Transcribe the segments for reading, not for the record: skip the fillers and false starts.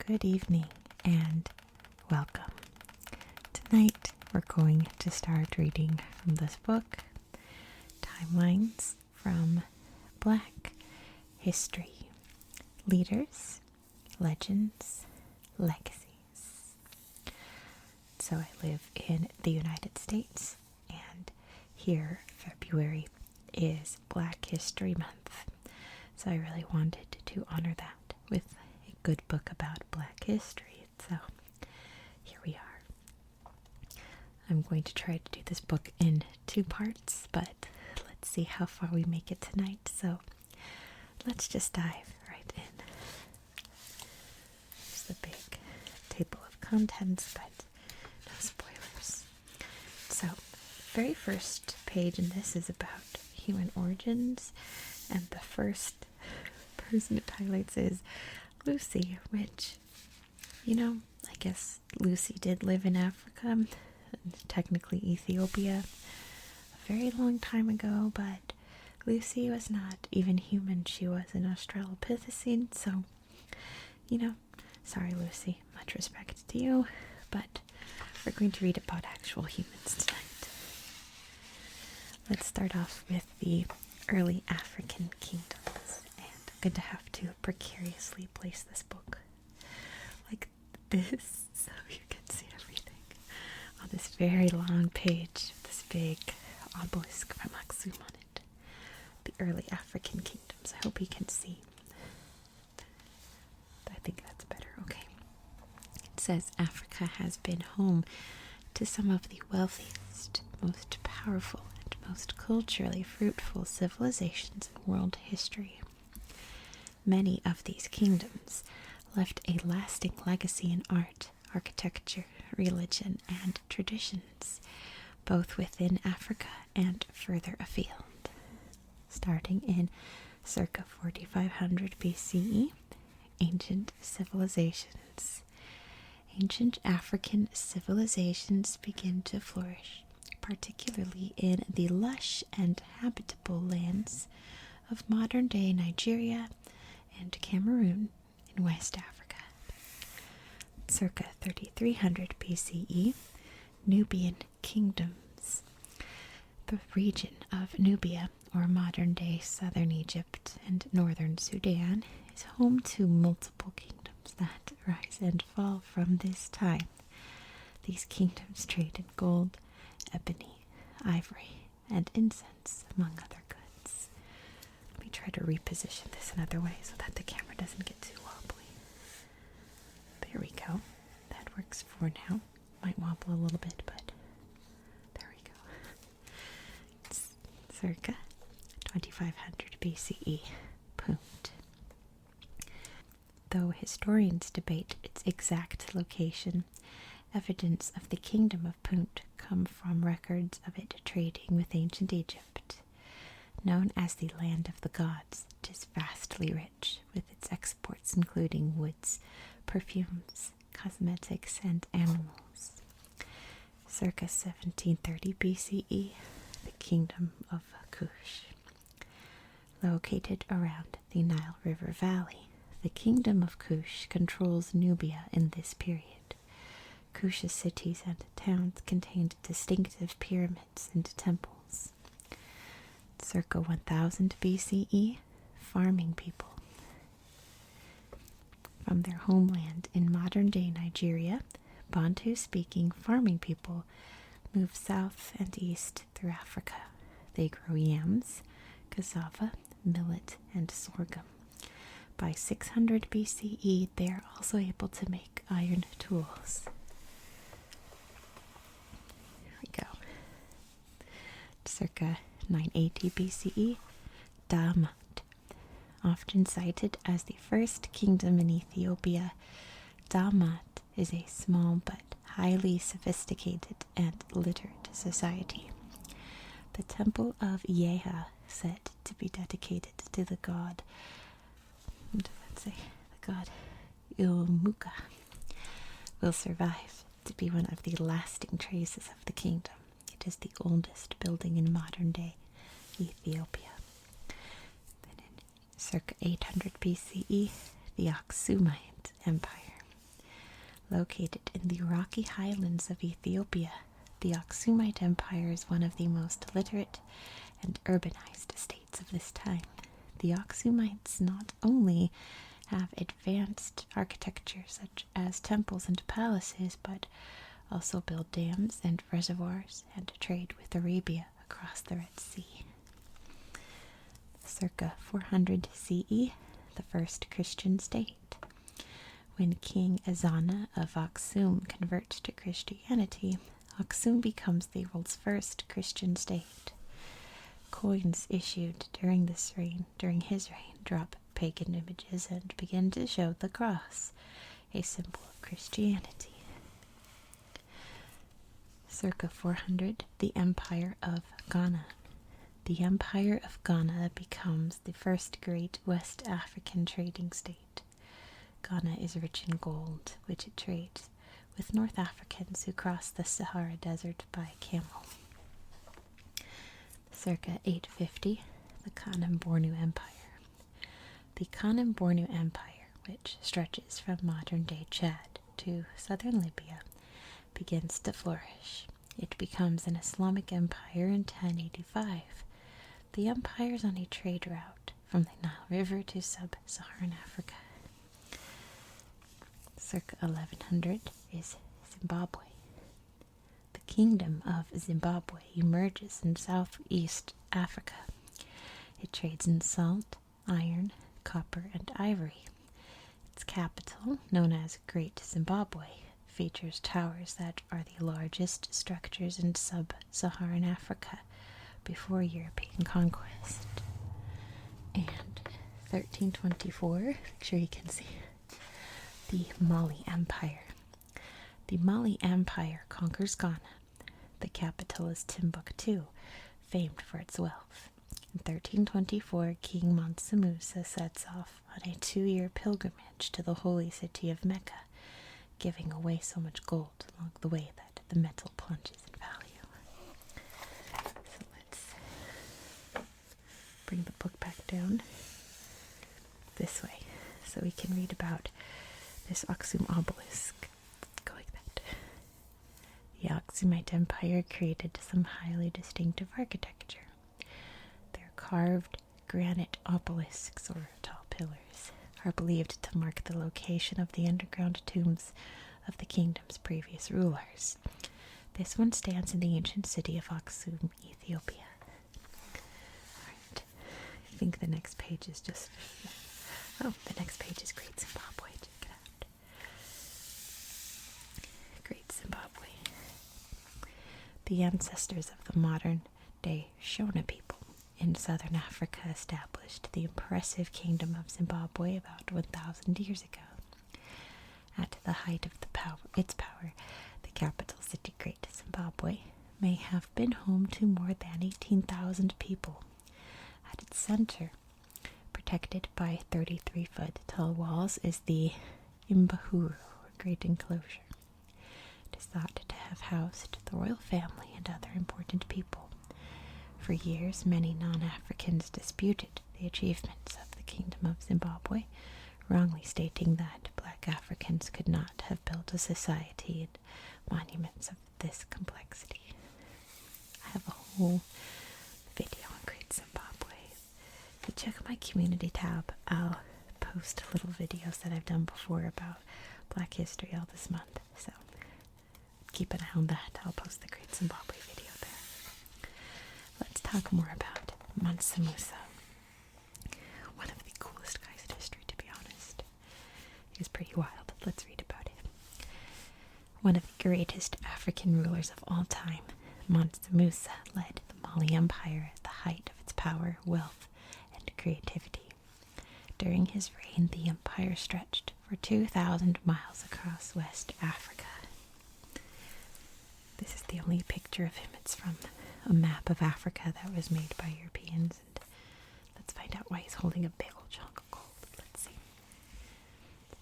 good evening, and welcome. Tonight we're going to start reading from this book, Timelines from Black History, Leaders, Legends, Legacies. So I live in the United States, and here February is Black History Month. So I really wanted to honor that with a good book about Black history. So here we are. I'm going to try to do this book in 2 parts, but let's see how far we make it tonight. So let's just dive right in. There's the big table of contents, but no spoilers. So, very first page in this is about human origins, and the first person it highlights is Lucy, which, I guess Lucy did live in Africa, technically Ethiopia, a very long time ago, but Lucy was not even human. She was an Australopithecine, so, sorry Lucy, much respect to you, but we're going to read about actual humans tonight. Let's start off with the early African kingdoms, and I'm going to have to precariously place this book like this so you can see everything on this very long page with this big obelisk from Aksum on it. The early African kingdoms. I hope you can see. I think that's better. Okay. It says Africa has been home to some of the wealthiest, most powerful, and most culturally fruitful civilizations in world history. Many of these kingdoms left a lasting legacy in art, architecture, religion, and traditions, both within Africa and further afield. Starting in circa 4500 BCE, ancient civilizations. Ancient African civilizations begin to flourish, particularly in the lush and habitable lands of modern-day Nigeria and Cameroon in West Africa. Circa 3300 BCE, Nubian kingdoms. The region of Nubia, or modern-day southern Egypt and northern Sudan, is home to multiple kingdoms that rise and fall from this time. These kingdoms trade in gold, ebony, ivory, and incense, among other goods. Let me try to reposition this another way so that the camera doesn't get too wobbly. There we go. That works for now. Might wobble a little bit, but there we go. It's circa 2500 BCE, Punt. Though historians debate its exact location, evidence of the kingdom of Punt come from records of it trading with ancient Egypt. Known as the land of the gods, it is vastly rich, with its exports including woods, perfumes, cosmetics, and animals. Circa 1730 BCE, the kingdom of Kush. Located around the Nile River Valley, the kingdom of Kush controls Nubia in this period. Kush's cities and towns contained distinctive pyramids and temples. Circa 1000 BCE, farming people. From their homeland in modern-day Nigeria, Bantu-speaking farming people move south and east through Africa. They grow yams, cassava, millet, and sorghum. By 600 BCE, they are also able to make iron tools. Here we go. Circa 980 BCE, Damat. Often cited as the first kingdom in Ethiopia, Damat is a small but highly sophisticated and literate society. The temple of Yeha, said to be dedicated to the god, Ilmuka, will survive to be one of the lasting traces of the kingdom. It is the oldest building in modern-day Ethiopia. Then in circa 800 BCE, the Aksumite Empire. Located in the rocky highlands of Ethiopia, the Aksumite Empire is one of the most literate and urbanized states of this time. The Aksumites not only have advanced architecture such as temples and palaces, but also build dams and reservoirs and trade with Arabia across the Red Sea. Circa 400 CE, the first Christian state. When King Ezana of Aksum converts to Christianity, Aksum becomes the world's first Christian state. Coins issued during his reign, drop pagan images and begin to show the cross, a symbol of Christianity. Circa 400, the Empire of Ghana. The Empire of Ghana becomes the first great West African trading state. Ghana is rich in gold, which it trades with North Africans who cross the Sahara Desert by camel. Circa 850, the Kanem-Bornu Empire. The Kanem-Bornu Empire, which stretches from modern-day Chad to southern Libya, begins to flourish. It becomes an Islamic empire in 1085. The empire is on a trade route from the Nile River to sub-Saharan Africa. Circa 1100 is Zimbabwe. The Kingdom of Zimbabwe emerges in southeast Africa. It trades in salt, iron, copper, and ivory. Its capital, known as Great Zimbabwe, features towers that are the largest structures in sub-Saharan Africa before European conquest. And 1324, make sure you can see, the Mali Empire. The Mali Empire conquers Ghana. The capital is Timbuktu, famed for its wealth. In 1324, King Mansa Musa sets off on a 2-year pilgrimage to the holy city of Mecca, giving away so much gold along the way that the metal plunges in value. So let's bring the book back down this way so we can read about this Aksum obelisk. Go like that. The Aksumite Empire created some highly distinctive architecture. Their carved granite obelisks, or tall pillars, are believed to mark the location of the underground tombs of the kingdom's previous rulers. This one stands in the ancient city of Aksum, Ethiopia. Alright, I think the next page is just... Oh, the next page is Great Zimbabwe. Check it out. Great Zimbabwe. The ancestors of the modern-day Shona people in southern Africa established the impressive kingdom of Zimbabwe about 1,000 years ago. At the height of its power, the capital city, Great Zimbabwe, may have been home to more than 18,000 people. At its center, protected by 33-foot tall walls, is the Imbahuru, or Great Enclosure. It is thought to have housed the royal family and other important people. For years, many non-Africans disputed the achievements of the Kingdom of Zimbabwe, wrongly stating that black Africans could not have built a society and monuments of this complexity. I have a whole video on Great Zimbabwe. If you check my community tab, I'll post little videos that I've done before about Black history all this month, so keep an eye on that. I'll post the Great Zimbabwe video there. Let's talk more about Mansa Musa. One of the coolest guys in history, to be honest. He was pretty wild. Let's read about him. One of the greatest African rulers of all time, Mansa Musa led the Mali Empire at the height of its power, wealth, and creativity. During his reign, the empire stretched for 2,000 miles across West Africa. This is the only picture of him. It's from a map of Africa that was made by Europeans. And let's find out why he's holding a big old chunk of gold. Let's see.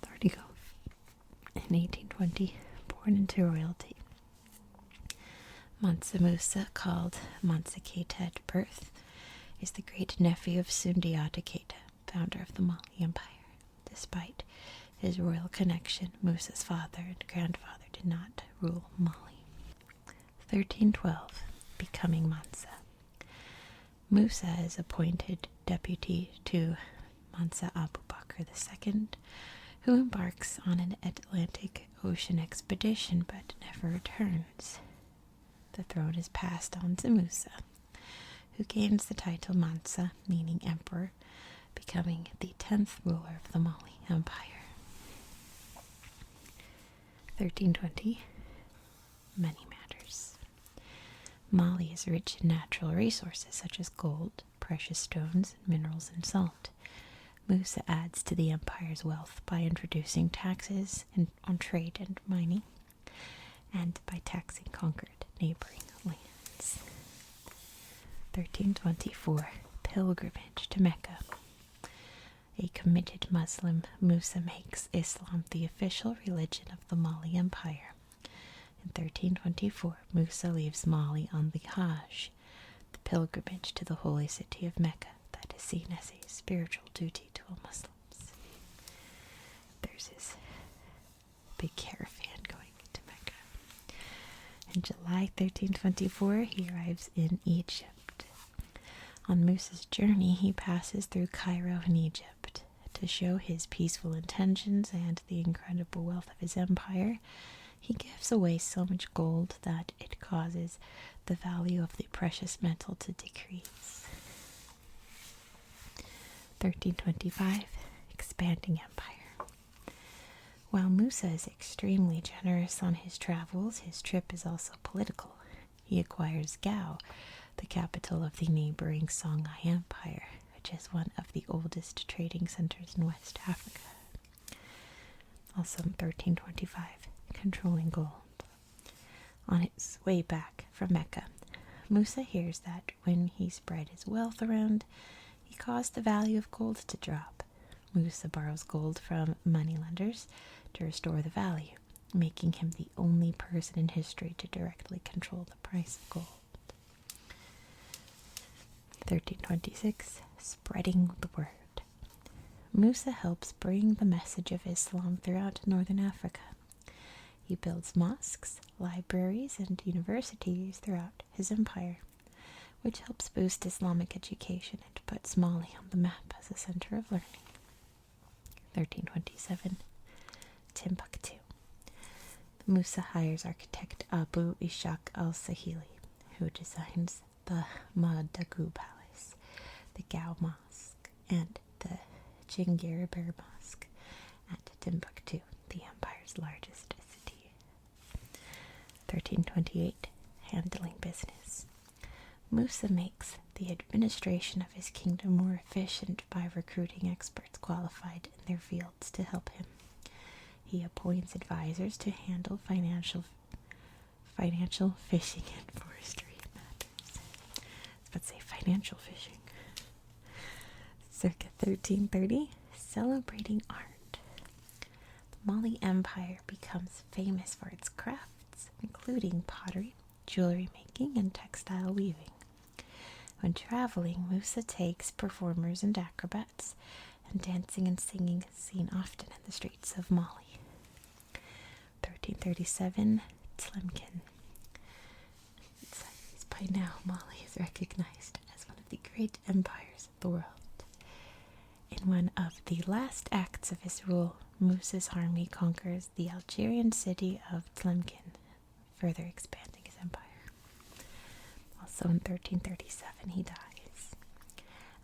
There you go. In 1820, born into royalty. Mansa Musa, called Mansa Keita at birth, is the great nephew of Sundiata Keita, founder of the Mali Empire. Despite his royal connection, Musa's father and grandfather did not rule Mali. 1312, becoming Mansa. Musa is appointed deputy to Mansa Abu Bakr II, who embarks on an Atlantic Ocean expedition but never returns. The throne is passed on to Musa, who gains the title Mansa, meaning emperor, becoming the 10th ruler of the Mali Empire. 1320, many matters. Mali is rich in natural resources such as gold, precious stones, minerals, and salt. Musa adds to the empire's wealth by introducing taxes on trade and mining, and by taxing conquered neighboring lands. 1324, pilgrimage to Mecca. A committed Muslim, Musa makes Islam the official religion of the Mali Empire. In 1324, Musa leaves Mali on the Hajj, the pilgrimage to the holy city of Mecca that is seen as a spiritual duty to all Muslims. There's his big caravan going to Mecca. In July 1324, he arrives in Egypt. On Musa's journey, he passes through Cairo in Egypt. To show his peaceful intentions and the incredible wealth of his empire, he gives away so much gold that it causes the value of the precious metal to decrease. 1325, expanding empire. While Musa is extremely generous on his travels, his trip is also political. He acquires Gao, the capital of the neighboring Songhai Empire, which is one of the oldest trading centers in West Africa. Also in 1325, controlling gold. On his way back from Mecca, Musa hears that when he spread his wealth around, he caused the value of gold to drop. Musa borrows gold from moneylenders to restore the value, making him the only person in history to directly control the price of gold. 1326, spreading the word. Musa helps bring the message of Islam throughout northern Africa. He builds mosques, libraries, and universities throughout his empire, which helps boost Islamic education and puts Mali on the map as a center of learning. 1327, Timbuktu. Musa hires architect Abu Ishaq al-Sahili, who designs the Madagu Palace, the Gao Mosque, and the Jingiribir Mosque at Timbuktu, the empire's largest city. 1328, handling business. Musa makes the administration of his kingdom more efficient by recruiting experts qualified in their fields to help him. He appoints advisors to handle financial, fishing, and forestry matters. I was about to say financial fishing. Circa 1330, celebrating art. The Mali Empire becomes famous for its crafts, including pottery, jewelry making, and textile weaving. When traveling, Musa takes performers and acrobats, and dancing and singing is seen often in the streets of Mali. 1337, Tlemcen. By now, Mali is recognized as one of the great empires of the world. In one of the last acts of his rule, Musa's army conquers the Algerian city of Tlemcen, further expanding his empire. Also in 1337, he dies.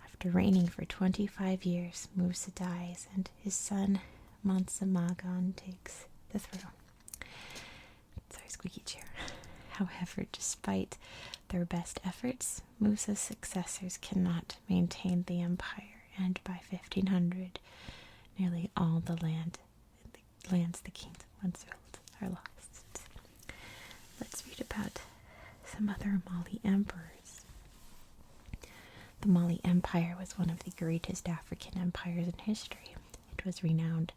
After reigning for 25 years, Musa dies, and his son, Mansa Magan, takes the throne. Sorry, squeaky chair. However, despite their best efforts, Musa's successors cannot maintain the empire, and by 1500, nearly all the lands the kingdom once ruled are lost. Let's read about some other Mali emperors. The Mali Empire was one of the greatest African empires in history. It was renowned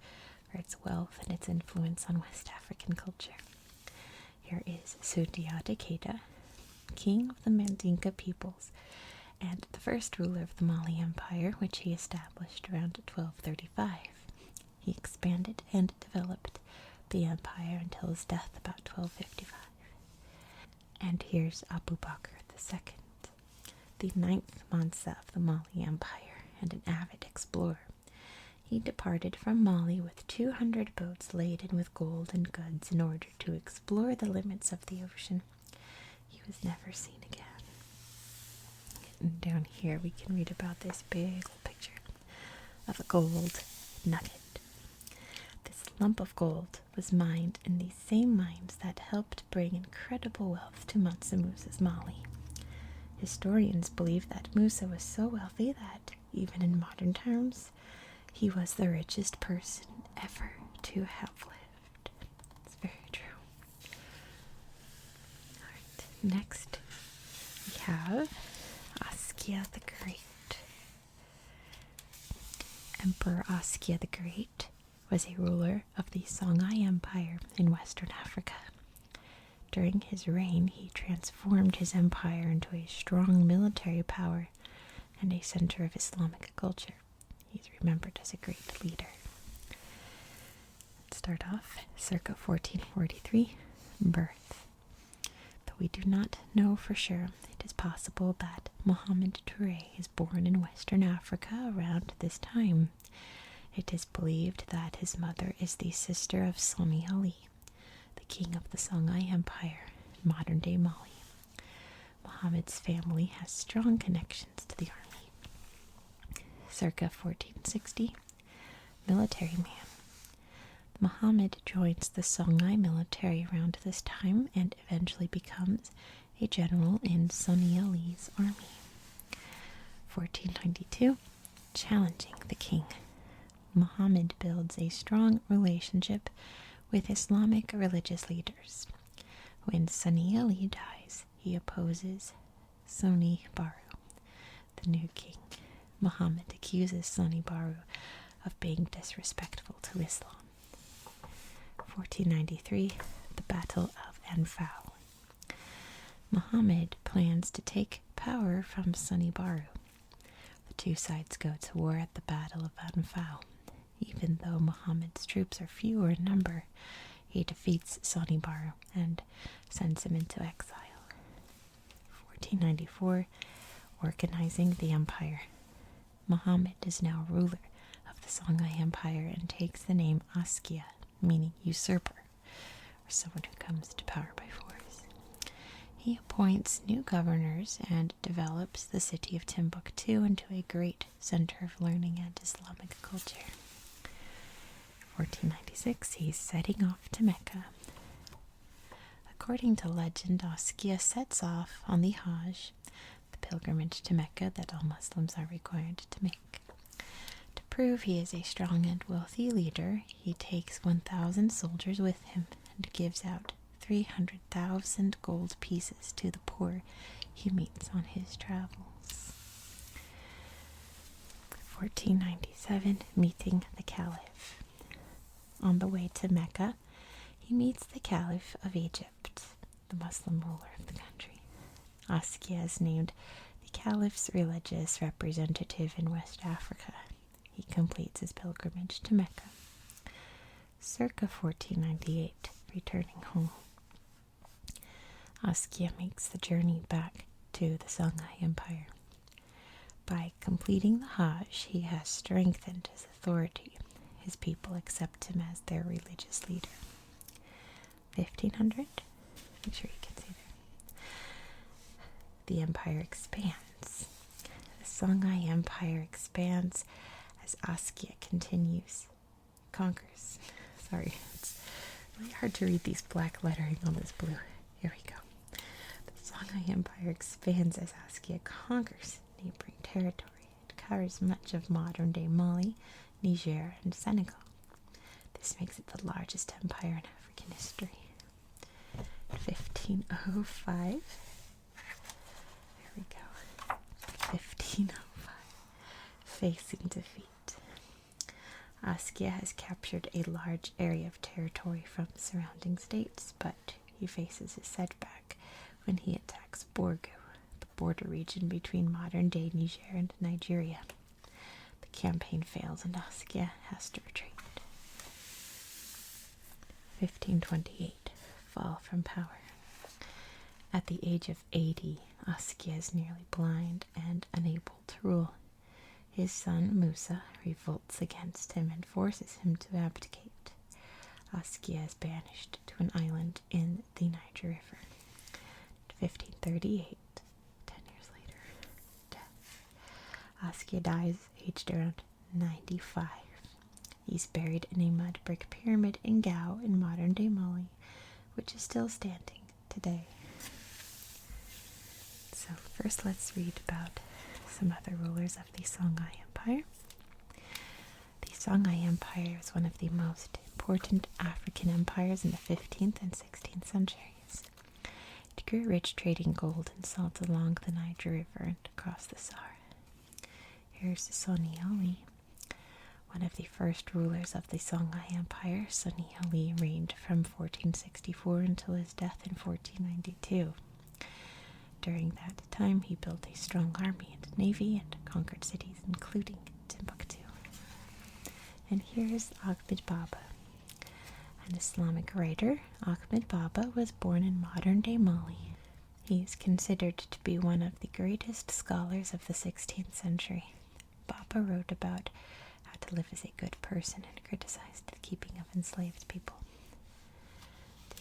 for its wealth and its influence on West African culture. Here is Sundiata Keita, king of the Mandinka peoples, and the first ruler of the Mali Empire, which he established around 1235. He expanded and developed the empire until his death about 1255. And here's Abu Bakr II, the ninth Mansa of the Mali Empire and an avid explorer. He departed from Mali with 200 boats laden with gold and goods in order to explore the limits of the ocean. He was never seen again. And down here we can read about this big old picture of a gold nugget. This lump of gold was mined in the same mines that helped bring incredible wealth to Mansa Musa's Mali. Historians believe that Musa was so wealthy that, even in modern terms, he was the richest person ever to have lived. It's very true. Alright, next we have Askia the Great. Emperor Askia the Great was a ruler of the Songhai Empire in Western Africa. During his reign, he transformed his empire into a strong military power and a center of Islamic culture. He's remembered as a great leader. Let's start off circa 1443, birth. Though we do not know for sure, it is possible that Muhammad Touré is born in Western Africa around this time. It is believed that his mother is the sister of Sani Ali, the king of the Songhai Empire in modern-day Mali. Muhammad's family has strong connections to the army. Circa 1460, military man. Muhammad joins the Songhai military around this time and eventually becomes a general in Sani Ali's army. 1492, challenging the king. Muhammad builds a strong relationship with Islamic religious leaders. When Sani Ali dies, he opposes Sani Baru, the new king. Muhammad accuses Sani Baru of being disrespectful to Islam. 1493, the Battle of Anfal. Muhammad plans to take power from Sani Baru. The two sides go to war at the Battle of Anfal. Even though Muhammad's troops are fewer in number, he defeats Sani Baru and sends him into exile. 1494, organizing the empire. Muhammad is now ruler of the Songhai Empire and takes the name Askia, meaning usurper, or someone who comes to power by force. He appoints new governors and develops the city of Timbuktu into a great center of learning and Islamic culture. 1496, he's setting off to Mecca. According to legend, Askia sets off on the Hajj, the pilgrimage to Mecca that all Muslims are required to make. To prove he is a strong and wealthy leader, he takes 1,000 soldiers with him and gives out 300,000 gold pieces to the poor he meets on his travels. 1497, meeting the Caliph. On the way to Mecca, he meets the Caliph of Egypt, the Muslim ruler of the country. Askia is named the Caliph's religious representative in West Africa. He completes his pilgrimage to Mecca. Circa 1498, returning home. Askia makes the journey back to the Songhai Empire. By completing the Hajj, he has strengthened his authority. His people accept him as their religious leader. 1500, make sure you can see there. The empire expands. The Songhai Empire expands as Askia conquers. Sorry, it's really hard to read these black lettering on this blue. Here we go. The Songhai Empire expands as Askia conquers neighboring territory. It covers much of modern-day Mali, Niger, and Senegal. This makes it the largest empire in African history. 1505. There we go. 1505. Facing defeat. Askia has captured a large area of territory from surrounding states, but he faces a setback when he attacks Borgu, the border region between modern-day Niger and Nigeria. The campaign fails and Askia has to retreat. 1528, fall from power. At the age of 80, Askia is nearly blind and unable to rule. His son Musa revolts against him and forces him to abdicate. Askia is banished to an island in the Niger River. 1538, 10 years later, death. Askia dies aged around 95. He's buried in a mud brick pyramid in Gao in modern-day Mali, which is still standing today. So first let's read about some other rulers of the Songhai Empire. The Songhai Empire is one of the most important African empires in the 15th and 16th centuries. It grew rich trading gold and salt along the Niger River and across the Sahara. Here's Soni Ali, one of the first rulers of the Songhai Empire. Soni Ali reigned from 1464 until his death in 1492. During that time, he built a strong army and navy and conquered cities, including Timbuktu. And here's Ahmed Baba, an Islamic writer. Ahmed Baba was born in modern-day Mali. He is considered to be one of the greatest scholars of the 16th century. Baba wrote about how to live as a good person and criticized the keeping of enslaved people.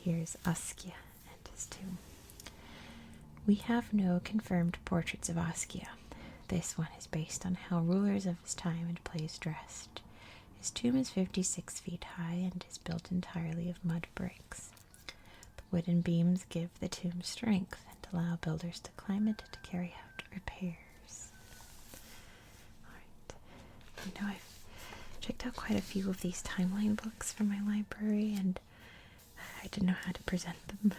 Here's Askia and his tomb. We have no confirmed portraits of Askia. This one is based on how rulers of his time and place dressed. His tomb is 56 feet high and is built entirely of mud bricks. The wooden beams give the tomb strength and allow builders to climb it to carry out repairs. Alright, I've checked out quite a few of these timeline books from my library, and I didn't know how to present them,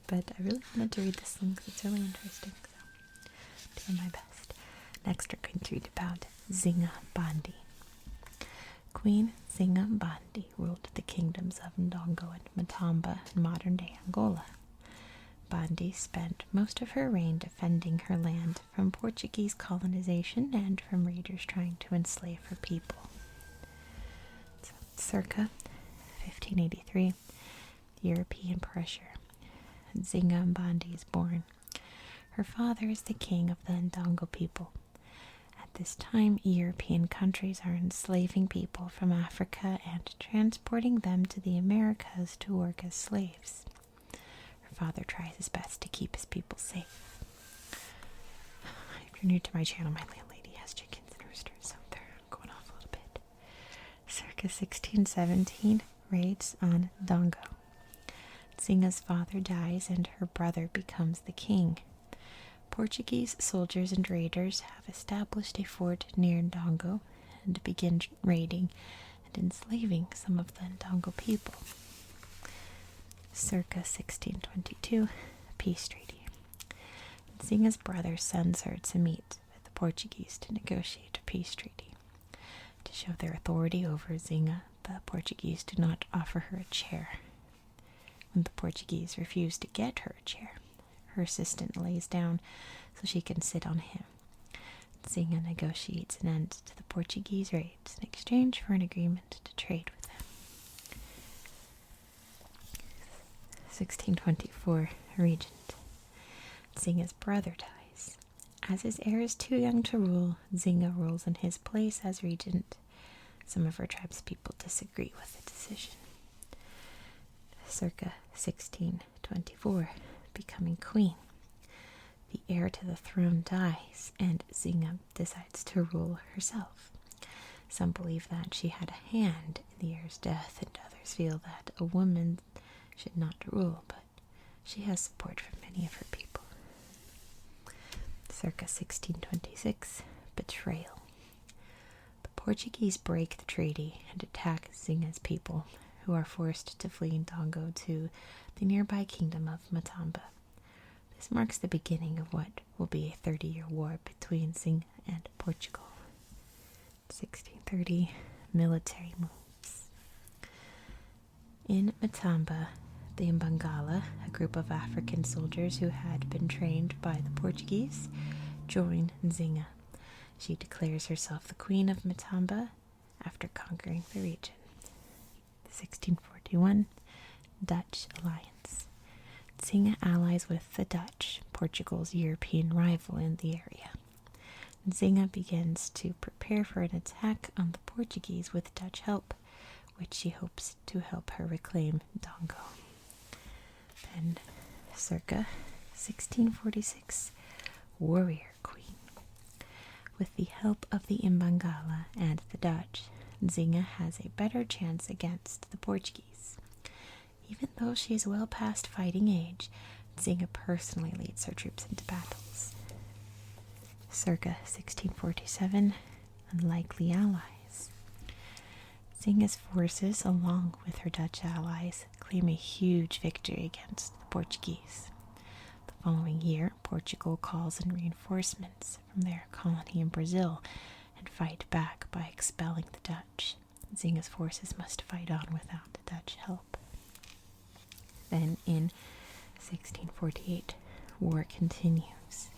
but I really wanted to read this one because it's really interesting, so I'm doing my best. Next, we're going to read about Zinga Bondi. Queen Zinga Bondi ruled the kingdoms of Ndongo and Matamba in modern-day Angola. Bondi spent most of her reign defending her land from Portuguese colonization and from raiders trying to enslave her people. So, circa 1583, European pressure. Zinga Bondi is born. Her father is the king of the Ndongo people. At this time, European countries are enslaving people from Africa and transporting them to the Americas to work as slaves. Her father tries his best to keep his people safe. If you're new to my channel, my landlady has chickens and roosters, so they're going off a little bit. Circa 1617, raids on Ndongo. Zinga's father dies and her brother becomes the king. Portuguese soldiers and raiders have established a fort near Ndongo and begin raiding and enslaving some of the Ndongo people. Circa 1622, peace treaty. Zinga's brother sends her to meet with the Portuguese to negotiate a peace treaty. To show their authority over Zinga, the Portuguese do not offer her a chair. When the Portuguese refuse to get her a chair, her assistant lays down so she can sit on him. Zinga negotiates an end to the Portuguese raids in exchange for an agreement to trade with them. 1624, regent. Zinga's brother dies. As his heir is too young to rule, Zinga rules in his place as regent. Some of her tribe's people disagree with the decision. Circa 1624, becoming queen. The heir to the throne dies, and Zinga decides to rule herself. Some believe that she had a hand in the heir's death, and others feel that a woman should not rule, but she has support from many of her people. Circa 1626, betrayal. The Portuguese break the treaty and attack Zinga's people, who are forced to flee Ndongo to the nearby kingdom of Matamba. This marks the beginning of what will be a 30-year war between Zinga and Portugal. 1630, military moves. In Matamba, the Mbangala, a group of African soldiers who had been trained by the Portuguese, join Zinga. She declares herself the queen of Matamba after conquering the region. 1641, Dutch alliance. Zinga allies with the Dutch, Portugal's European rival in the area. Zinga begins to prepare for an attack on the Portuguese with Dutch help, which she hopes to help her reclaim Dongo. Then, circa 1646, Warrior Queen. With the help of the Imbangala and the Dutch, Zinga has a better chance against the Portuguese. Even though she is well past fighting age, Zinga personally leads her troops into battles. Circa 1647, Unlikely Allies. Zinga's forces, along with her Dutch allies, claim a huge victory against the Portuguese. The following year, Portugal calls in reinforcements from their colony in Brazil and fight back by expelling the Dutch. Zinga's forces must fight on without Dutch help. Then in 1648, war continues.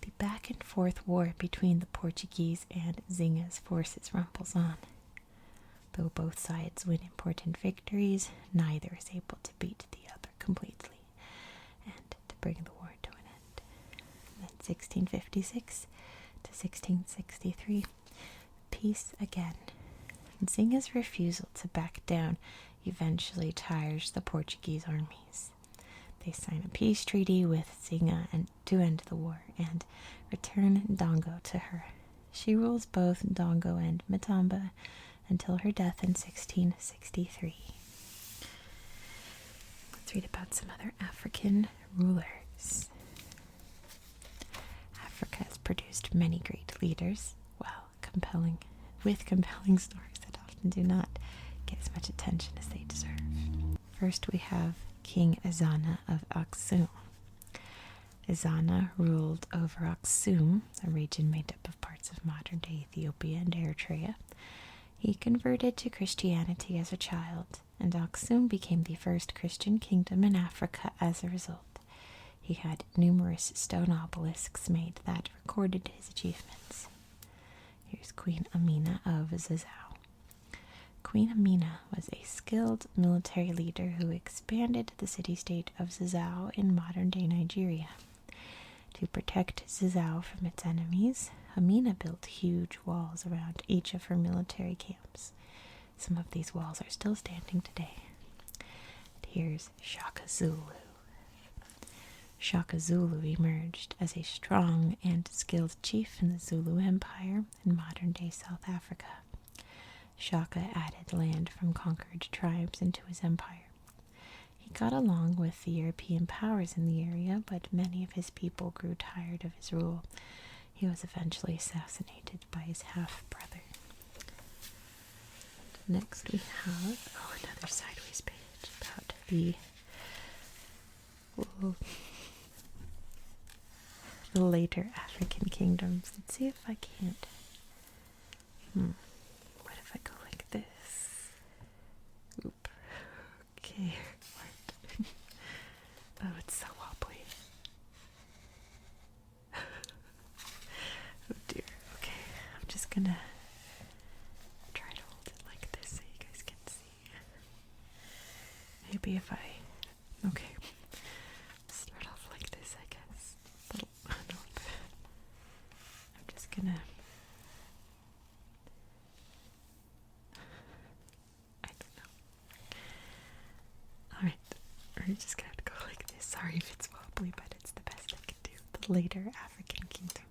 The back and forth war between the Portuguese and Zinga's forces rumbles on. Though both sides win important victories, neither is able to beat the other completely and to bring the war to an end. Then 1656 to 1663, peace again. Zinga's refusal to back down eventually tires the Portuguese armies. They sign a peace treaty with Zinga and to end the war and return Dongo to her. She rules both Dongo and Matamba until her death in 1663. Let's read about some other African rulers. Africa has produced many great leaders, with compelling stories that often do not get as much attention as they deserve. First we have King Ezana of Aksum. Ezana ruled over Aksum, a region made up of parts of modern-day Ethiopia and Eritrea. He converted to Christianity as a child, and Aksum became the first Christian kingdom in Africa as a result. He had numerous stone obelisks made that recorded his achievements. Here's Queen Amina of Zazau. Queen Amina was a skilled military leader who expanded the city-state of Zazau in modern-day Nigeria. To protect Zazau from its enemies, Amina built huge walls around each of her military camps. Some of these walls are still standing today. And here's Shaka Zulu. Shaka Zulu emerged as a strong and skilled chief in the Zulu Empire in modern-day South Africa. Shaka added land from conquered tribes into his empire. He got along with the European powers in the area, but many of his people grew tired of his rule. He was eventually assassinated by his half-brother. Next we have another sideways page about the later African kingdoms. Let's see if I can't. What if I go like this? Oop. Okay. What? Oh, it's so wobbly. Oh dear. Okay. I'm just gonna try to hold it like this so you guys can see. Maybe if I. Okay. Start off like this, I guess. Nope. I'm just gonna. I don't know. Alright. We're just gonna have to go like this. Sorry if it's wobbly, but it's the best I can do. The later African kingdoms.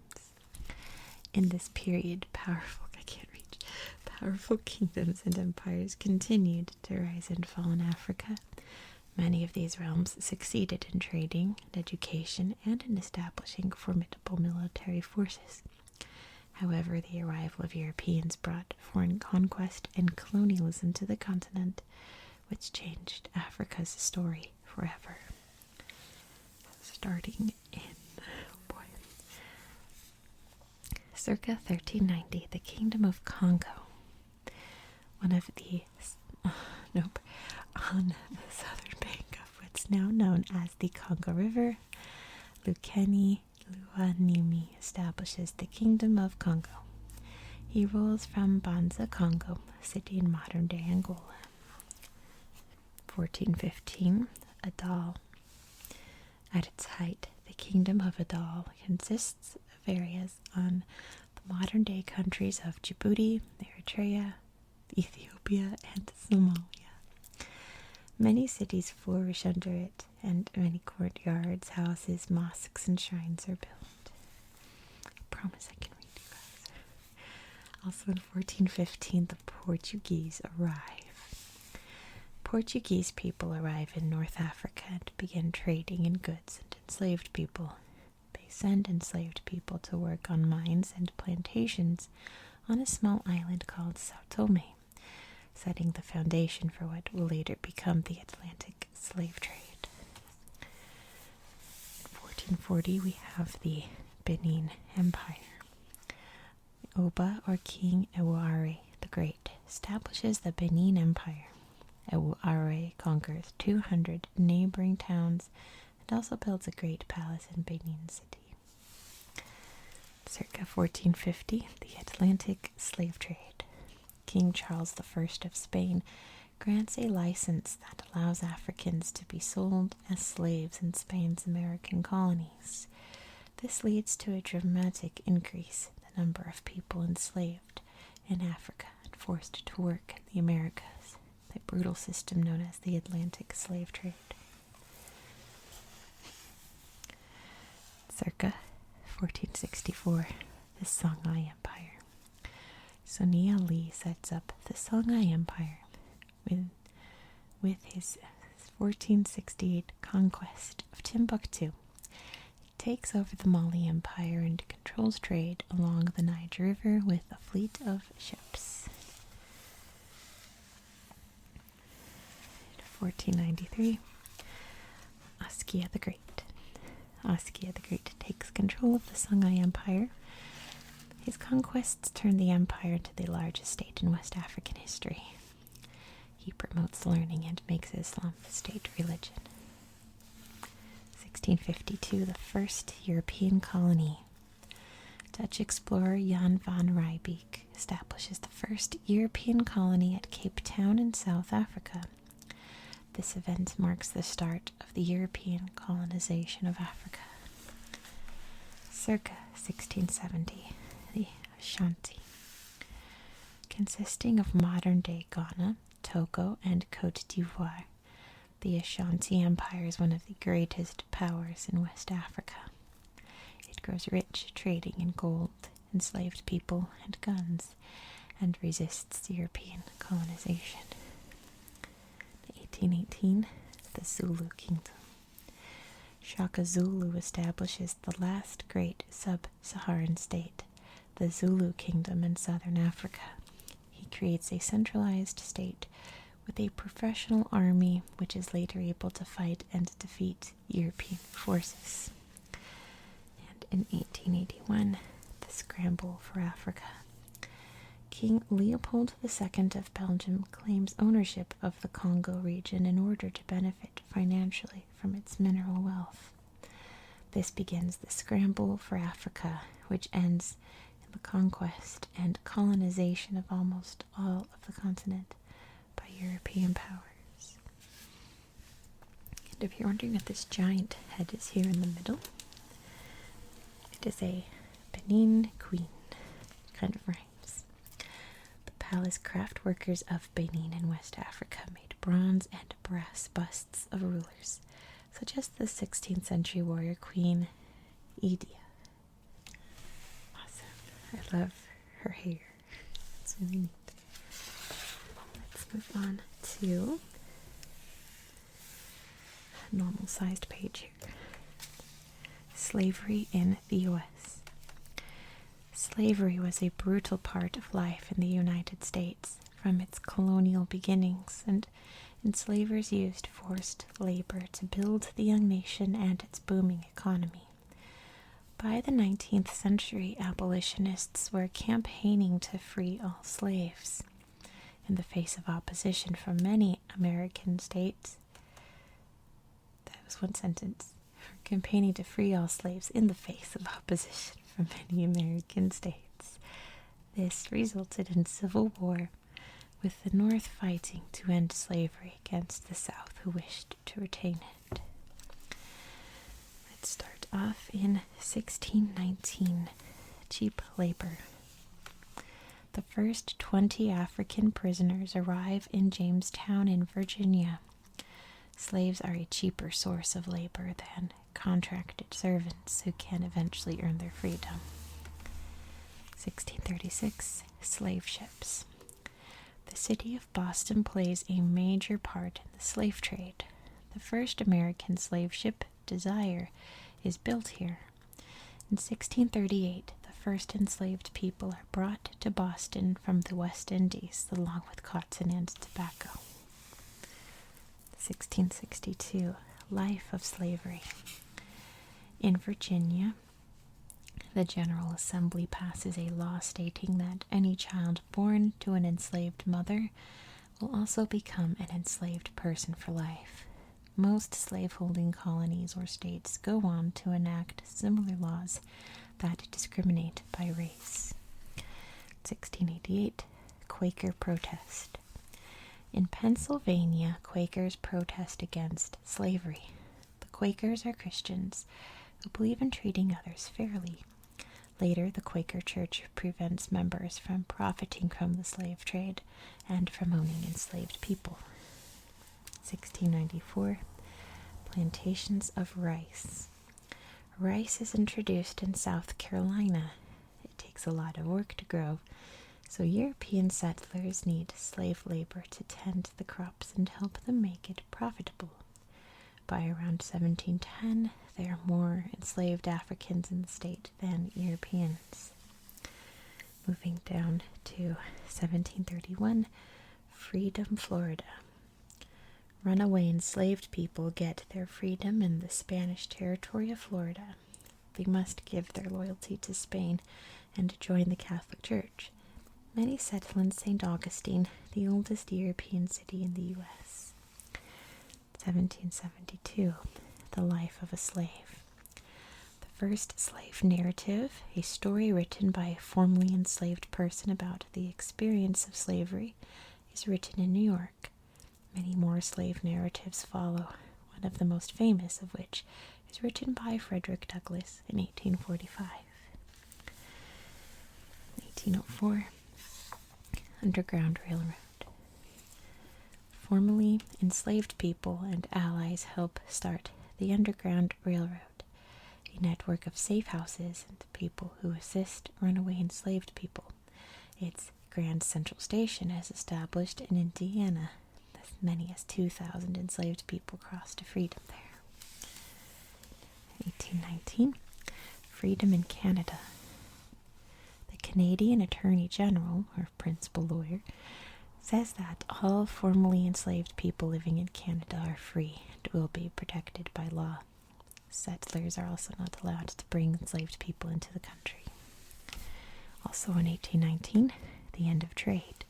In this period, powerful kingdoms and empires continued to rise and fall in Africa. Many of these realms succeeded in trading, in education, and in establishing formidable military forces. However, the arrival of Europeans brought foreign conquest and colonialism to the continent, which changed Africa's story forever. Starting in, circa 1390, the Kingdom of Congo, on the southern bank of what's now known as the Congo River, Lukeni Luanimi establishes the Kingdom of Congo. He rules from Banza, Congo, a city in modern-day Angola. 1415, Adal. At its height, the Kingdom of Adal consists of areas on the modern-day countries of Djibouti, Eritrea, Ethiopia, and Somalia. Many cities flourish under it, and many courtyards, houses, mosques, and shrines are built. I promise I can read you guys. Also in 1415, the Portuguese arrive. Portuguese people arrive in North Africa and begin trading in goods and enslaved people. They send enslaved people to work on mines and plantations on a small island called Sao Tome, setting the foundation for what will later become the Atlantic slave trade. In 1440, we have the Benin Empire. Oba, or King Ewuare the Great, establishes the Benin Empire. Ewuare conquers 200 neighboring towns and also builds a great palace in Benin City. Circa 1450, the Atlantic slave trade. King Charles I of Spain grants a license that allows Africans to be sold as slaves in Spain's American colonies. This leads to a dramatic increase in the number of people enslaved in Africa and forced to work in the Americas, the brutal system known as the Atlantic slave trade. Circa 1464, the Songhai Empire. Sonia Ali sets up the Songhai Empire with his 1468 conquest of Timbuktu. He takes over the Mali Empire and controls trade along the Niger River with a fleet of ships. In 1493, Askia the Great. Askia the Great takes control of the Songhai Empire. His conquests turned the empire into the largest state in West African history. He promotes learning and makes Islam the state religion. 1652, the first European colony. Dutch explorer Jan van Riebeek establishes the first European colony at Cape Town in South Africa. This event marks the start of the European colonization of Africa. Circa 1670, the Ashanti. Consisting of modern-day Ghana, Togo, and Côte d'Ivoire, the Ashanti Empire is one of the greatest powers in West Africa. It grows rich trading in gold, enslaved people, and guns, and resists European colonization. 1818, the Zulu Kingdom. Shaka Zulu establishes the last great sub-Saharan state, the Zulu Kingdom in southern Africa. He creates a centralized state with a professional army which is later able to fight and defeat European forces. And in 1881, the Scramble for Africa. King Leopold II of Belgium claims ownership of the Congo region in order to benefit financially from its mineral wealth. This begins the Scramble for Africa, which ends in the conquest and colonization of almost all of the continent by European powers. And if you're wondering what this giant head is here in the middle, it is a Benin queen. Kind of rhymes. The palace craft workers of Benin in West Africa made bronze and brass busts of rulers, such as the 16th century warrior queen Idia. Awesome. I love her hair. It's really neat. Let's move on to a normal sized page here. Slavery in the U.S. Slavery was a brutal part of life in the United States from its colonial beginnings, and enslavers used forced labor to build the young nation and its booming economy. By the 19th century, abolitionists were campaigning to free all slaves. In the face of opposition from many American states, that was one sentence, campaigning to free all slaves in the face of opposition from many American states. This resulted in civil war, with the North fighting to end slavery against the South, who wished to retain it. Let's start off in 1619. Cheap labor. The first 20 African prisoners arrive in Jamestown in Virginia. Slaves are a cheaper source of labor than contracted servants who can eventually earn their freedom. 1636. Slave ships. The city of Boston plays a major part in the slave trade. The first American slave ship, Desire, is built here. In 1638, the first enslaved people are brought to Boston from the West Indies, along with cotton and tobacco. 1662. Life of slavery. In Virginia, the General Assembly passes a law stating that any child born to an enslaved mother will also become an enslaved person for life. Most slaveholding colonies or states go on to enact similar laws that discriminate by race. 1688. Quaker protest. In Pennsylvania, Quakers protest against slavery. The Quakers are Christians who believe in treating others fairly. Later, the Quaker Church prevents members from profiting from the slave trade and from owning enslaved people. 1694. Plantations of rice. Rice is introduced in South Carolina. It takes a lot of work to grow, so European settlers need slave labor to tend the crops and help them make it profitable. By around 1710, there are more enslaved Africans in the state than Europeans. Moving down to 1731, Freedom, Florida. Runaway enslaved people get their freedom in the Spanish territory of Florida. They must give their loyalty to Spain and join the Catholic Church. Many settle in St. Augustine, the oldest European city in the U.S. 1772. The life of a slave. The first slave narrative, a story written by a formerly enslaved person about the experience of slavery, is written in New York. Many more slave narratives follow, one of the most famous of which is written by Frederick Douglass in 1845. 1804. Underground Railroad. Formerly enslaved people and allies help start the Underground Railroad, a network of safe houses and people who assist runaway enslaved people. Its Grand Central Station is established in Indiana. As many as 2,000 enslaved people crossed to freedom there. 1819. Freedom in Canada. The Canadian Attorney General, or principal lawyer, says that all formerly enslaved people living in Canada are free and will be protected by law. Settlers are also not allowed to bring enslaved people into the country. Also in 1819, the end of trade.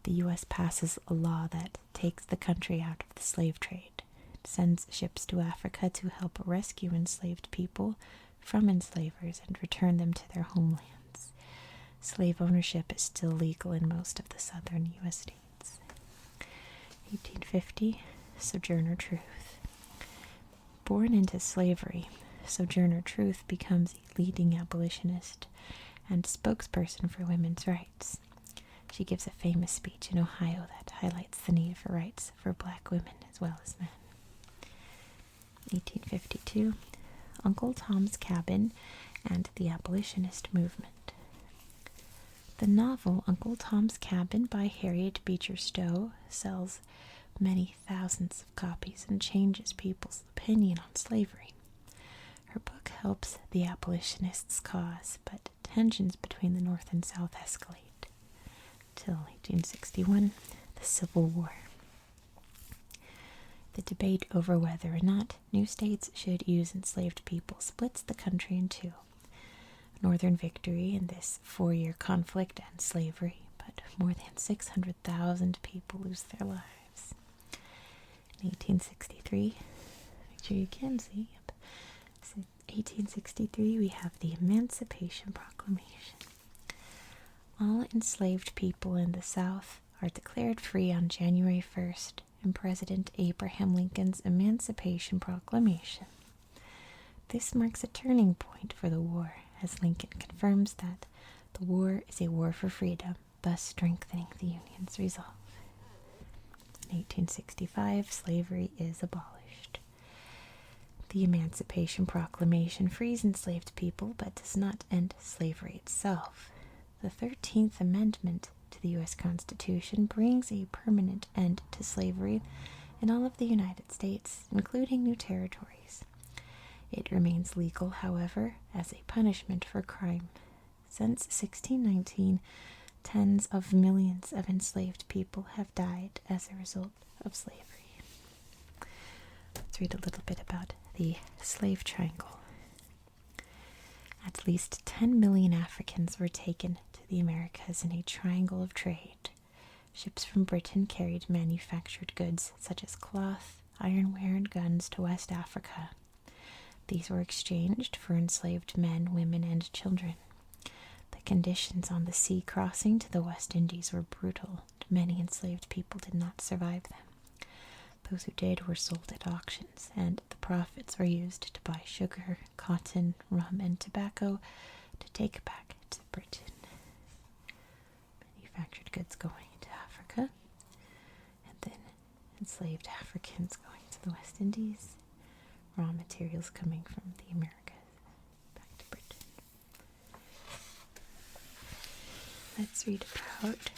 The U.S. passes a law that takes the country out of the slave trade. It sends ships to Africa to help rescue enslaved people from enslavers and return them to their homelands. Slave ownership is still legal in most of the southern U.S. states. 1850, Sojourner Truth. Born into slavery, Sojourner Truth becomes a leading abolitionist and spokesperson for women's rights. She gives a famous speech in Ohio that highlights the need for rights for black women as well as men. 1852, Uncle Tom's Cabin and the Abolitionist Movement. The novel Uncle Tom's Cabin by Harriet Beecher Stowe sells many thousands of copies and changes people's opinion on slavery. Her book helps the abolitionists' cause, but tensions between the North and South escalate. Till 1861, the Civil War. The debate over whether or not new states should use enslaved people splits the country in two. Northern victory in this 4-year conflict ends slavery, but more than 600,000 people lose their lives. In 1863, make sure you can see, 1863 we have the Emancipation Proclamation. All enslaved people in the South are declared free on January 1st in President Abraham Lincoln's Emancipation Proclamation. This marks a turning point for the war, as Lincoln confirms that the war is a war for freedom, thus strengthening the Union's resolve. In 1865, slavery is abolished. The Emancipation Proclamation frees enslaved people but does not end slavery itself. The 13th Amendment to the U.S. Constitution brings a permanent end to slavery in all of the United States, including new territories. It remains legal, however, as a punishment for crime. Since 1619, tens of millions of enslaved people have died as a result of slavery. Let's read a little bit about the slave triangle. At least 10 million Africans were taken to the Americas in a triangle of trade. Ships from Britain carried manufactured goods such as cloth, ironware, and guns to West Africa. These were exchanged for enslaved men, women, and children. The conditions on the sea crossing to the West Indies were brutal, and many enslaved people did not survive them. Those who did were sold at auctions, and the profits were used to buy sugar, cotton, rum, and tobacco to take back to Britain. Manufactured goods going to Africa, and then enslaved Africans going to the West Indies. Raw materials coming from the Americas back to Britain. Let's read about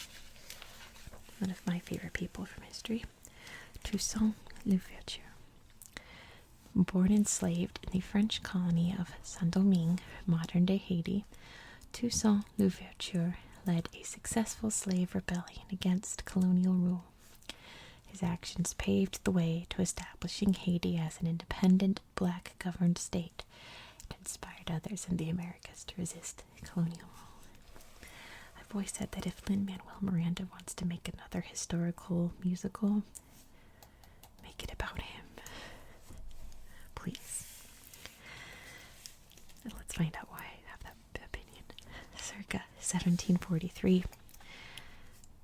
one of my favorite people from history, Toussaint Louverture. Born enslaved in the French colony of Saint-Domingue, modern-day Haiti, Toussaint Louverture led a successful slave rebellion against colonial rule. His actions paved the way to establishing Haiti as an independent, black-governed state and inspired others in the Americas to resist colonial rule. I've always said that if Lin-Manuel Miranda wants to make another historical musical, make it about him. Please. And let's find out why I have that opinion. Circa 1743,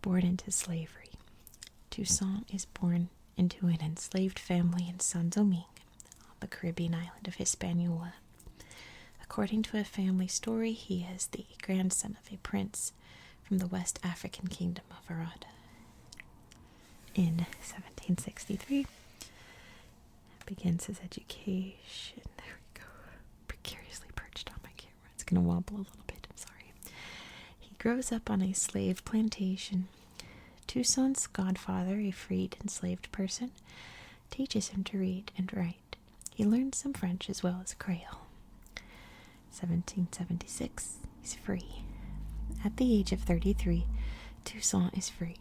born into slavery. Toussaint is born into an enslaved family in Saint-Domingue, on the Caribbean island of Hispaniola. According to a family story, he is the grandson of a prince from the West African kingdom of Arada. In 1763, begins his education. There we go. Precariously perched on my camera. It's going to wobble a little bit. I'm sorry. He grows up on a slave plantation. Toussaint's godfather, a freed enslaved person, teaches him to read and write. He learns some French as well as Creole. 1776, he's free. At the age of 33, Toussaint is freed.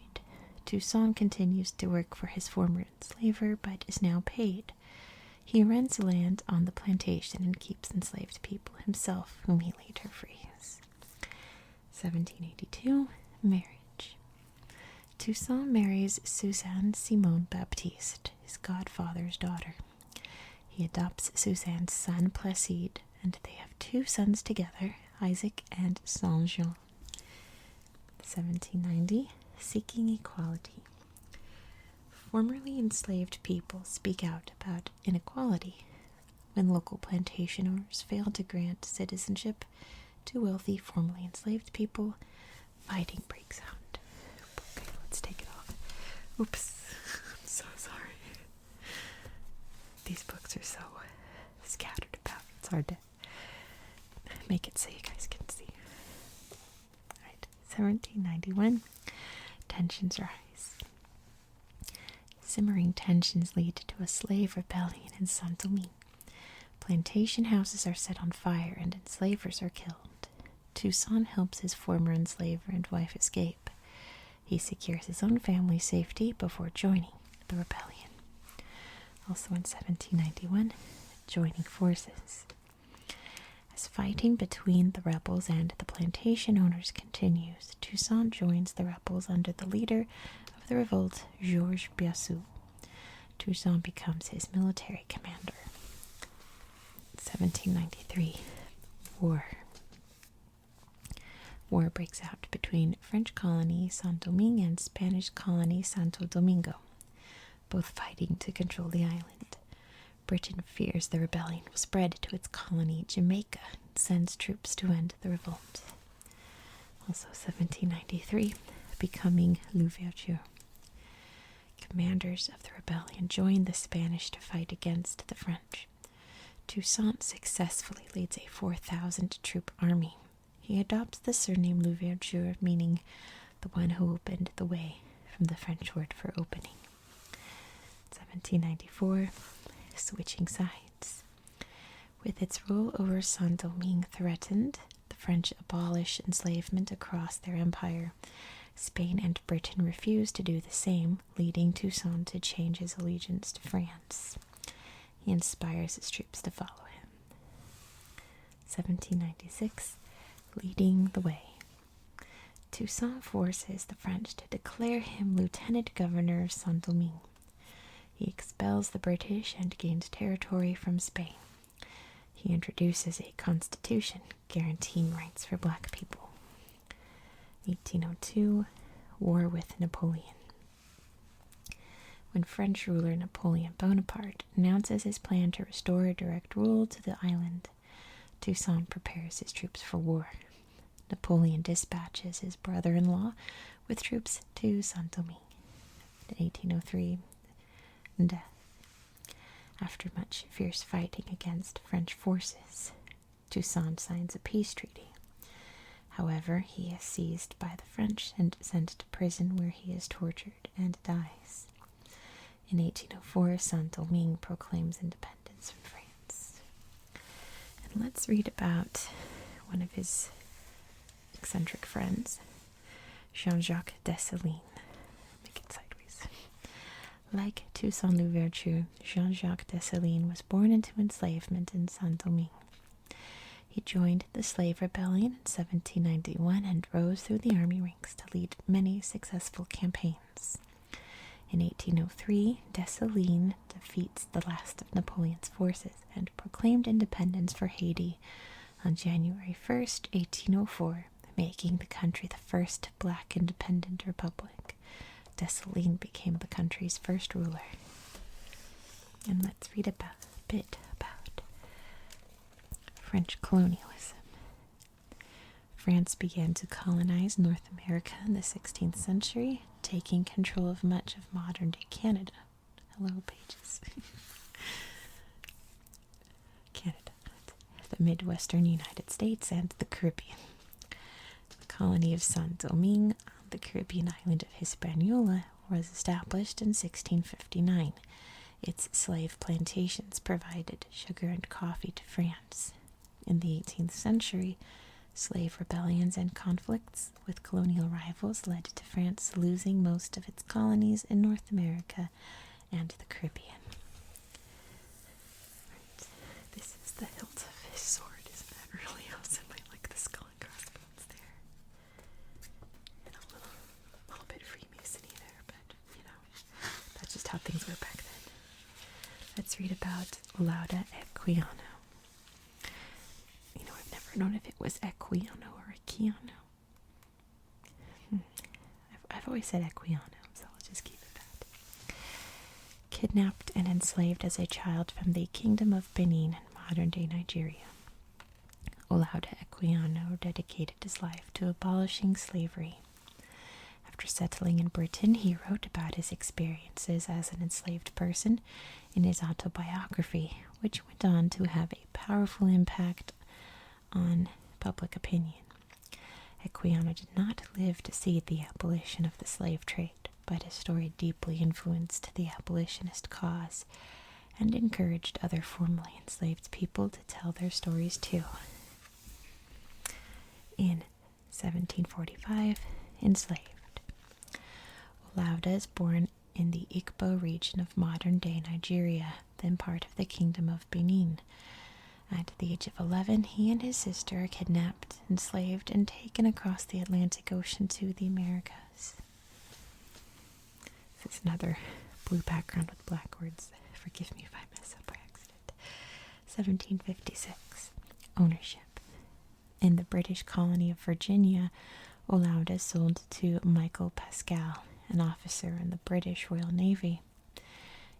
Toussaint continues to work for his former enslaver, but is now paid. He rents land on the plantation and keeps enslaved people himself, whom he later frees. 1782, marriage. Toussaint marries Suzanne Simone Baptiste, his godfather's daughter. He adopts Suzanne's son Placide, and they have two sons together, Isaac and Saint-Jean. 1790, seeking equality. Formerly enslaved people speak out about inequality. When local plantation owners fail to grant citizenship to wealthy formerly enslaved people, fighting breaks out. Okay, let's take it off. Oops, I'm so sorry. These books are so scattered about. It's hard to make it so you guys can see. Alright, 1791, tensions rise. Simmering tensions lead to a slave rebellion in Saint-Domingue. Plantation houses are set on fire and enslavers are killed. Toussaint helps his former enslaver and wife escape. He secures his own family's safety before joining the rebellion. Also in 1791, joining forces. As fighting between the rebels and the plantation owners continues, Toussaint joins the rebels under the leader of the revolt, Georges Biassou. Toussaint becomes his military commander. 1793, war. War breaks out between French colony Saint-Domingue and Spanish colony Santo Domingo, both fighting to control the island. Britain fears the rebellion will spread to its colony Jamaica and sends troops to end the revolt. Also 1793, becoming Louverture. Commanders of the rebellion joined the Spanish to fight against the French. Toussaint successfully leads a 4,000-troop army. He adopts the surname Louverture, meaning the one who opened the way, from the French word for opening. 1794, switching sides. With its rule over Saint-Domingue threatened, the French abolish enslavement across their empire. Spain and Britain refused to do the same, leading Toussaint to change his allegiance to France. He inspires his troops to follow him. 1796, leading the way. Toussaint forces the French to declare him lieutenant governor of Saint-Domingue. He expels the British and gains territory from Spain. He introduces a constitution guaranteeing rights for black people. 1802, war with Napoleon. When French ruler Napoleon Bonaparte announces his plan to restore direct rule to the island, Toussaint prepares his troops for war. Napoleon dispatches his brother-in-law with troops to Saint-Domingue. In 1803, death. After much fierce fighting against French forces, Toussaint signs a peace treaty. However, he is seized by the French and sent to prison where he is tortured and dies. In 1804, Saint-Domingue proclaims independence from France. And let's read about one of his eccentric friends, Jean-Jacques Dessalines. Make it sideways. Like Toussaint Louverture, Jean-Jacques Dessalines was born into enslavement in Saint-Domingue. He joined the slave rebellion in 1791 and rose through the army ranks to lead many successful campaigns. In 1803, Dessalines defeats the last of Napoleon's forces and proclaimed independence for Haiti on January 1st, 1804, making the country the first black independent republic. Dessalines became the country's first ruler. And let's read a bit about French colonialism. France began to colonize North America in the 16th century, taking control of much of modern-day Canada. Hello, pages. Canada, the Midwestern United States, and the Caribbean. The colony of Saint-Domingue on the Caribbean island of Hispaniola was established in 1659. Its slave plantations provided sugar and coffee to France. In the 18th century, slave rebellions and conflicts with colonial rivals led to France losing most of its colonies in North America and the Caribbean. Right. This is the hilt of his sword. Isn't that really awesome? I like the skull and crossbones there. And a little bit Freemasony there, but that's just how things were back then. Let's read about Lauda Equiano. I've never known if it was Equiano or Equiano. I've always said Equiano, so I'll just keep it that. Kidnapped and enslaved as a child from the Kingdom of Benin in modern-day Nigeria, Olaudah Equiano dedicated his life to abolishing slavery. After settling in Britain, he wrote about his experiences as an enslaved person in his autobiography, which went on to have a powerful impact on public opinion. Equiano did not live to see the abolition of the slave trade, but his story deeply influenced the abolitionist cause and encouraged other formerly enslaved people to tell their stories too. In 1745, enslaved. Olaudah is born in the Igbo region of modern-day Nigeria, then part of the Kingdom of Benin. At the age of 11, he and his sister are kidnapped, enslaved, and taken across the Atlantic Ocean to the Americas. This is another blue background with black words. Forgive me if I mess up by accident. 1756. Ownership. In the British colony of Virginia, Olaudah sold to Michael Pascal, an officer in the British Royal Navy.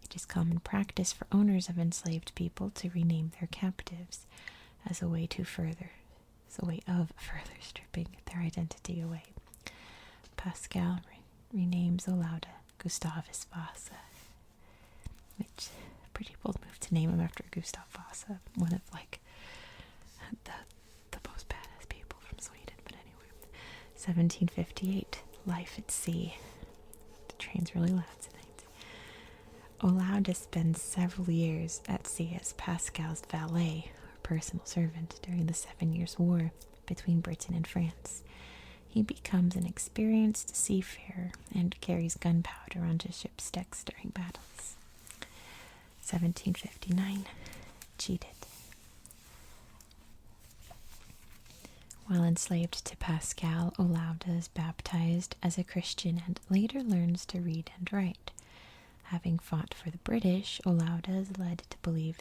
It is common practice for owners of enslaved people to rename their captives as a way of further stripping their identity away. Pascal renames Olaudah Gustavus Vasa, which pretty bold move to name him after Gustav Vasa, one of the most badass people from Sweden. But anyway, 1758, life at sea. The train's really loud tonight. Olaudah spends several years at sea as Pascal's valet, or personal servant, during the 7 Years' War between Britain and France. He becomes an experienced seafarer and carries gunpowder onto ships' decks during battles. 1759, cheated. While enslaved to Pascal, Olaudah is baptized as a Christian and later learns to read and write. Having fought for the British, Olaudah is led to believe